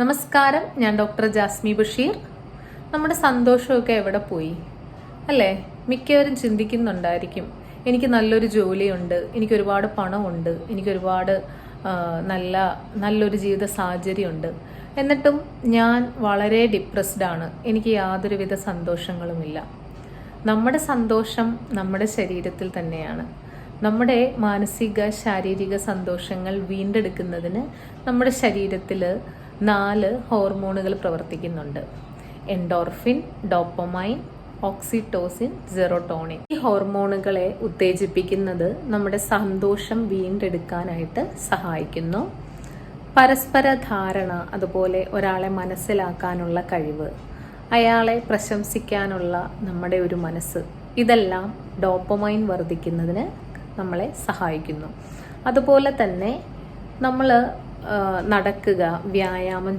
നമസ്കാരം, ഞാൻ ഡോക്ടർ ജാസ്മി ബഷീർ. നമ്മുടെ സന്തോഷമൊക്കെ എവിടെ പോയി അല്ലേ? മിക്കവരും ചിന്തിക്കുന്നുണ്ടായിരിക്കും, എനിക്ക് നല്ലൊരു ജോലിയുണ്ട്, എനിക്ക് ഒരുപാട് പണമുണ്ട്, എനിക്ക് ഒരുപാട് നല്ലൊരു ജീവിത സാഹചര്യമുണ്ട്, എന്നിട്ടും ഞാൻ വളരെ ഡിപ്രസ്ഡ് ആണ്, എനിക്ക് യാതൊരുവിധ സന്തോഷങ്ങളുമില്ല. നമ്മുടെ സന്തോഷം നമ്മുടെ ശരീരത്തിൽ തന്നെയാണ്. നമ്മുടെ മാനസിക ശാരീരിക സന്തോഷങ്ങൾ വീണ്ടെടുക്കുന്നതിന് നമ്മുടെ ശരീരത്തിൽ 4 ഹോർമോണുകൾ പ്രവർത്തിക്കുന്നുണ്ട്: എൻഡോർഫിൻ, ഡോപ്പമൈൻ, ഓക്സിറ്റോസിൻ, സെറോട്ടോണിൻ. ഈ ഹോർമോണുകളെ ഉത്തേജിപ്പിക്കുന്നത് നമ്മുടെ സന്തോഷം വീണ്ടെടുക്കാനായിട്ട് സഹായിക്കുന്നു. പരസ്പര ധാരണ, അതുപോലെ ഒരാളെ മനസ്സിലാക്കാനുള്ള കഴിവ്, അയാളെ പ്രശംസിക്കാനുള്ള നമ്മുടെ ഒരു മനസ്സ്, ഇതെല്ലാം ഡോപ്പമൈൻ വർദ്ധിക്കുന്നതിന് നമ്മളെ സഹായിക്കുന്നു. അതുപോലെ തന്നെ നമ്മൾ നടക്കുക, വ്യായാമം